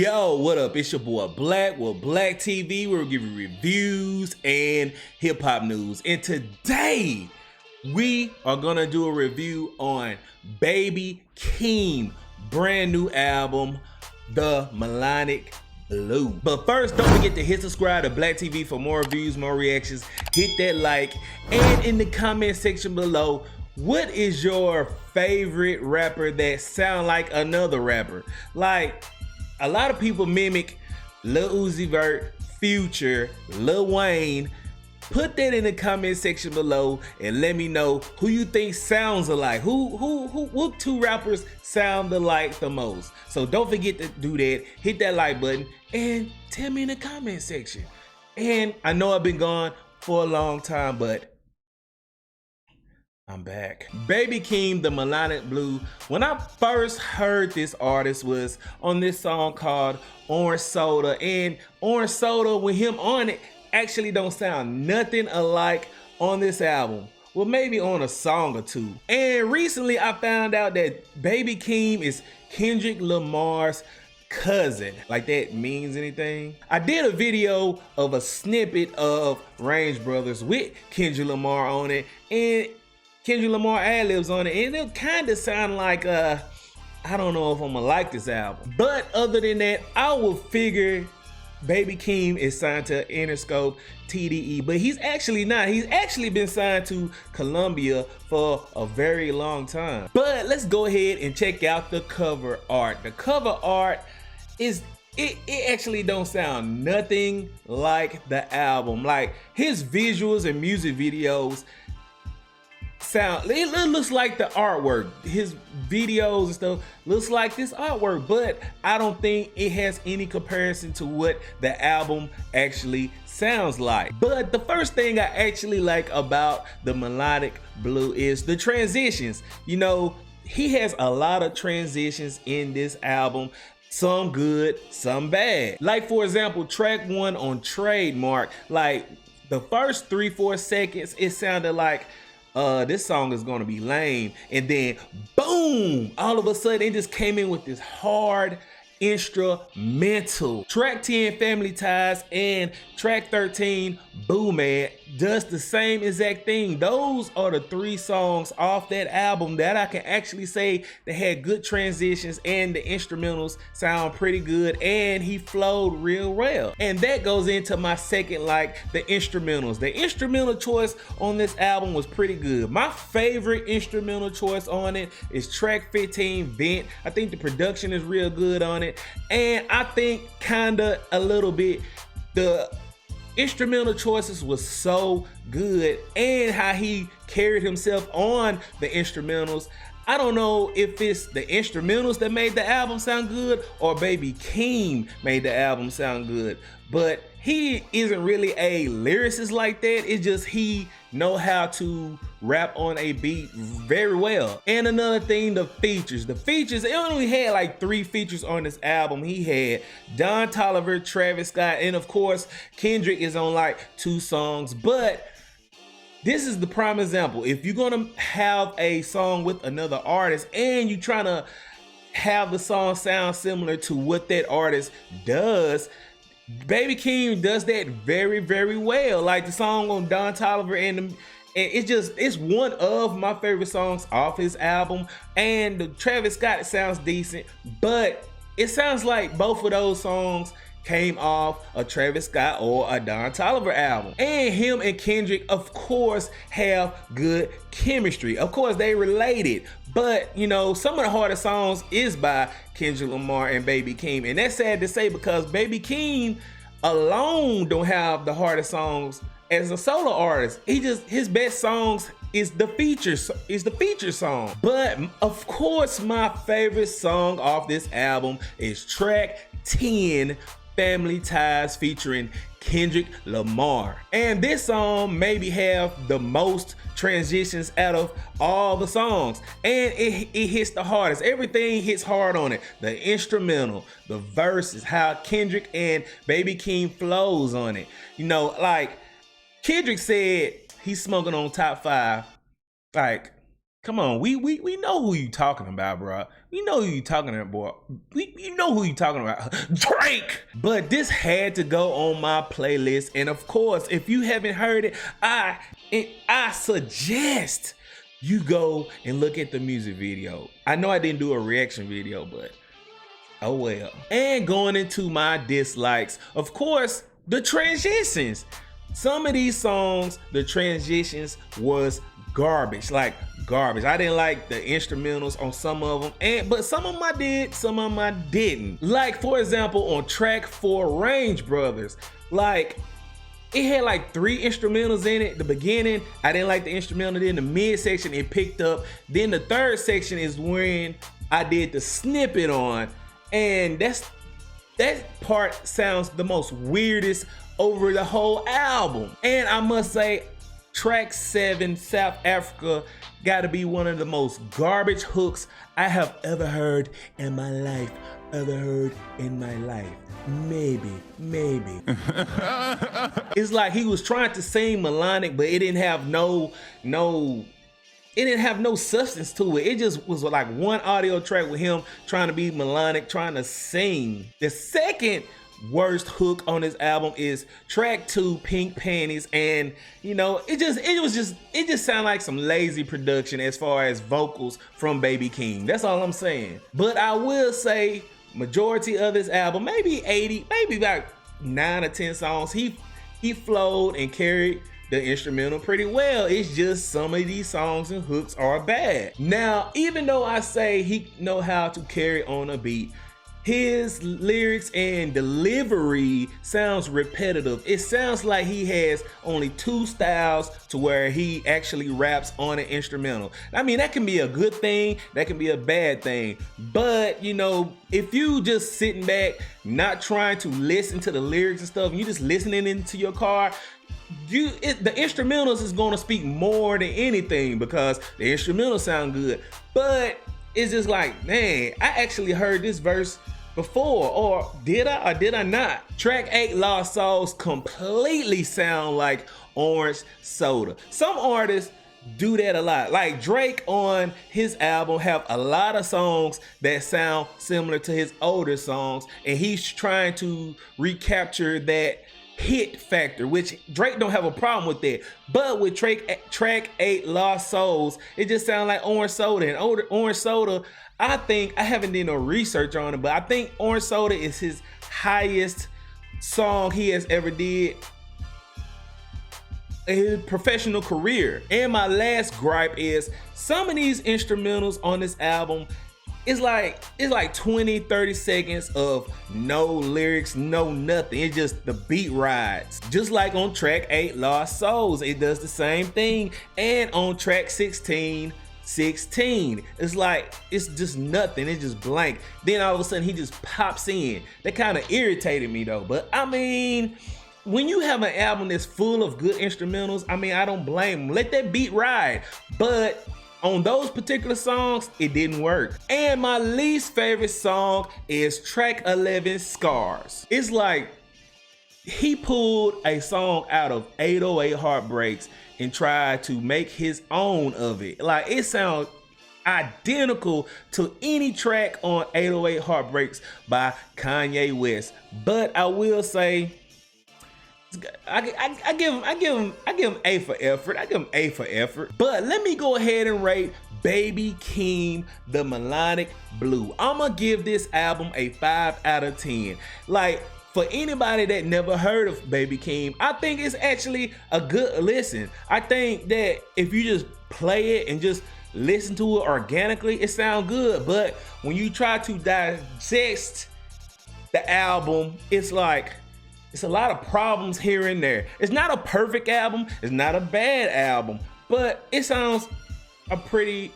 Yo, what up? It's your boy Black with Black TV. We're giving reviews and hip hop news. And today we are gonna do a review on Baby Keem brand new album, The Melodic. But first, don't forget to hit subscribe to Black TV for more reviews, more reactions. Hit that like, and in the comment section below, what is your favorite rapper that sound like another rapper? Like, a lot of people mimic Lil Uzi Vert, Future, Lil Wayne. Put that in the comment section below and let me know who you think sounds alike. What two rappers sound alike the most? So don't forget to do that. Hit that like button and tell me in the comment section. And I know I've been gone for a long time, but I'm back. Baby Keem, The Melodic Blue. When I first heard this artist was on this song called Orange Soda, and Orange Soda with him on it actually don't sound nothing alike on this album. Well, maybe on a song or two. And recently I found out that Baby Keem is Kendrick Lamar's cousin. Like that means anything? I did a video of a snippet of Range Brothers with Kendrick Lamar on it, and Kendrick Lamar ad-libs on it, and it kind of sound like I don't know if I'm gonna like this album. But other than that, I would figure Baby Keem is signed to Interscope TDE, but he's actually not. He's actually been signed to Columbia for a very long time. But let's go ahead and check out the cover art. The cover art is, it actually don't sound nothing like the album. Like his visuals and music videos it looks like the artwork. His videos and stuff looks like this artwork, but I don't think it has any comparison to what the album actually sounds like. But the first thing I actually like about The Melodic Blue is the transitions. You know, he has a lot of transitions in this album. Some good, some bad. Like for example, track 1 on Trademark, like the first 3-4 seconds, it sounded like this song is gonna be lame, and then boom, all of a sudden it just came in with this hard instrumental. Track 10, Family Ties, and track 13, Boo Man, does the same exact thing. Those are the 3 songs off that album that I can actually say that had good transitions, and the instrumentals sound pretty good, and he flowed real well. And that goes into my second, like the instrumentals. The instrumental choice on this album was pretty good. My favorite instrumental choice on it is track 15, Vent. I think the production is real good on it, and I think kinda a little bit the instrumental choices was so good, and how he carried himself on the instrumentals. I don't know if it's the instrumentals that made the album sound good or Baby Keem made the album sound good, but he isn't really a lyricist like that. It's just he know how to rap on a beat very well. And another thing, the features. The features, it only had like 3 features on this album. He had Don Toliver, Travis Scott, and of course Kendrick is on like 2 songs. But this is the prime example. If you're gonna have a song with another artist and you trying to have the song sound similar to what that artist does, Baby Keem does that very, very well. Like the song on Don Toliver, and it's one of my favorite songs off his album. And the Travis Scott sounds decent, but it sounds like both of those songs came off a Travis Scott or a Don Toliver album. And him and Kendrick, of course, have good chemistry. Of course, they related. But, you know, some of the hardest songs is by Kendrick Lamar and Baby Keem. And that's sad to say because Baby Keem alone don't have the hardest songs as a solo artist. His best songs is the feature song. But of course, my favorite song off this album is track 10, Family Ties, featuring Kendrick Lamar. And this song maybe have the most transitions out of all the songs, and it hits the hardest. Everything hits hard on it. The instrumental, the verses, how Kendrick and Baby Keem flows on it. You know, like Kendrick said he's smoking on top 5. Like, Come on, we know who you talking about, bro. We know who you talking about, boy. You know who you talking about, Drake. But this had to go on my playlist, and of course, if you haven't heard it, I suggest you go and look at the music video. I know I didn't do a reaction video, but oh well. And going into my dislikes, of course, the transitions. Some of these songs, the transitions was garbage, like garbage. I didn't like the instrumentals on some of them, but some of them I did, some of them I didn't. Like for example, on track 4, Range Brothers, like it had like 3 instrumentals in it. The beginning, I didn't like the instrumental. Then the mid section, it picked up. Then the third section is when I did the snippet on, and that part sounds the most weirdest over the whole album. And I must say, track 7, South Africa, gotta be one of the most garbage hooks I have ever heard in my life. Maybe. It's like he was trying to sing melodic, but it didn't have no substance to it. It just was like one audio track with him trying to be melodic, trying to sing. The second worst hook on this album is track 2, Pink Panties, and you know, it just sounded like some lazy production as far as vocals from Baby Keem. That's all I'm saying. But I will say, majority of this album, maybe 80, maybe about 9 or 10 songs, he flowed and carried the instrumental pretty well. It's just some of these songs and hooks are bad. Now, even though I say he know how to carry on a beat, his lyrics and delivery sounds repetitive. It sounds like he has only 2 styles to where he actually raps on an instrumental. I mean, that can be a good thing, that can be a bad thing. But, you know, if you just sitting back, not trying to listen to the lyrics and stuff, and you just listening into your car, the instrumentals is gonna speak more than anything because the instrumentals sound good. But it's just like, man, I actually heard this verse before, or did I not? Track 8, Lost Souls, completely sound like Orange Soda. Some artists do that a lot. Like Drake on his album have a lot of songs that sound similar to his older songs, and he's trying to recapture that hit factor, which Drake don't have a problem with that. But with track 8, Lost Souls, it just sounds like Orange Soda. And Orange Soda, I think, I haven't done no research on it, but I think Orange Soda is his highest song he has ever did in his professional career. And my last gripe is some of these instrumentals on this album, it's like 20-30 seconds of no lyrics, no nothing. It's just the beat rides. Just like on track 8, Lost Souls, it does the same thing. And on track 16, it's like, it's just nothing. It's just blank. Then all of a sudden he just pops in. That kind of irritated me though. But I mean, when you have an album that's full of good instrumentals, I mean, I don't blame them. Let that beat ride. But on those particular songs, it didn't work. And my least favorite song is track 11, Scars. It's like he pulled a song out of 808 Heartbreaks and tried to make his own of it. Like, it sounds identical to any track on 808 Heartbreaks by Kanye West. But I will say, I give him A for effort. But let me go ahead and rate Baby Keem The Melodic Blue. I'ma give this album a 5 out of 10. Like, for anybody that never heard of Baby Keem, I think it's actually a good listen. I think that if you just play it and just listen to it organically, it sounds good. But when you try to digest the album, it's like, it's a lot of problems here and there. It's not a perfect album, it's not a bad album, but it sounds pretty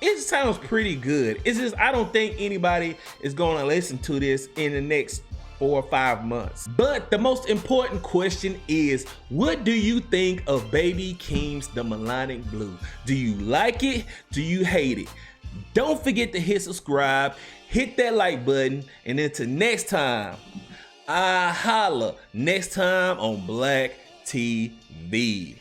good. It's just, I don't think anybody is gonna listen to this in the next 4 or 5 months. But the most important question is, what do you think of Baby Keem's The Melodic Blue? Do you like it? Do you hate it? Don't forget to hit subscribe, hit that like button, and until next time, I holla next time on Black TV.